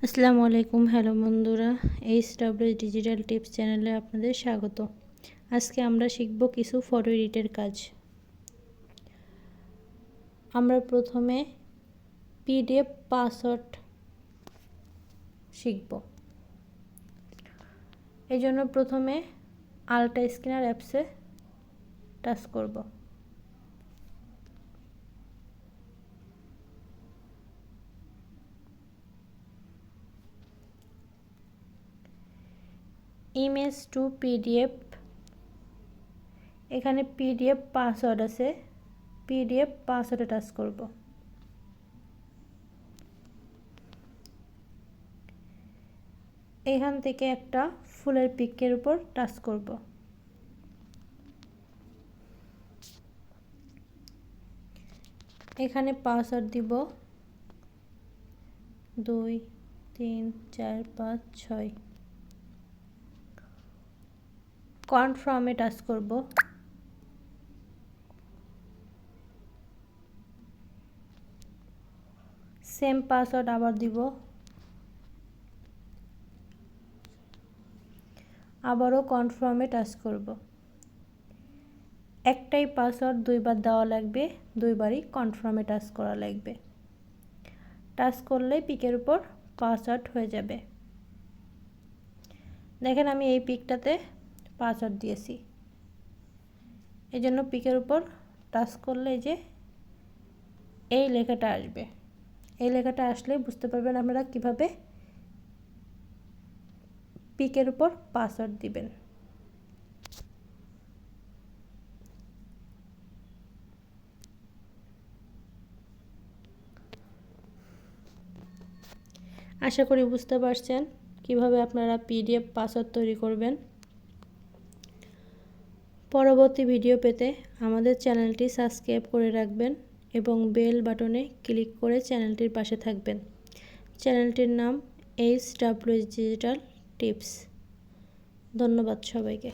আসসালামু আলাইকুম। হ্যালো বন্ধুরা, এইচডব্লিউ ডিজিটাল টিপস চ্যানেলে আপনাদের স্বাগত। আজকে আমরা শিখব কিছু ফটো এডিটের কাজ। আমরা প্রথমে পিডিএফ পাসওয়ার্ড শিখব। এই জন্য প্রথমে আলট্রা স্ক্যানার অ্যাপসে টাচ করব। ইমেজ টু পিডিএফ, এখানে পিডিএফ পাসওয়ার্ড আছে, পিডিএফ পাসওয়ার্ডে টাচ করব। এখান থেকে একটা ফুলের পিকের উপর টাচ করব। এখানে পাসওয়ার্ড দিব 2 3 4 5 6। কনফার্মে টাচ করব। সেম পাসওয়ার্ড আবার দিব। আবারও কনফার্মে টাচ করব। একটাই পাসওয়ার্ড দুইবার দেওয়া লাগবে, দুইবারই কনফার্মে টাচ করা লাগবে। টাচ করলে পিকের উপর পাসওয়ার্ড হয়ে যাবে। দেখেন আমি এই পিকটাতে পাসওয়ার্ড দিয়েছি, এই জন্য পিকের উপর টাচ করলে যে এই লেখাটা আসবে, এই লেখাটা আসলে বুঝতে পারবেন আপনারা কিভাবে পিকের উপর পাসওয়ার্ড দিবেন। আশা করি বুঝতে পারছেন কিভাবে আপনারা পিডিএফ পাসওয়ার্ড তৈরি করবেন। পরবর্তী ভিডিও পেতে আমাদের চ্যানেলটি সাবস্ক্রাইব করে রাখবেন এবং বেল বাটনে ক্লিক করে চ্যানেলটির পাশে থাকবেন। চ্যানেলটির নাম এইচডব্লিউ ডিজিটাল টিপস। ধন্যবাদ সবাইকে।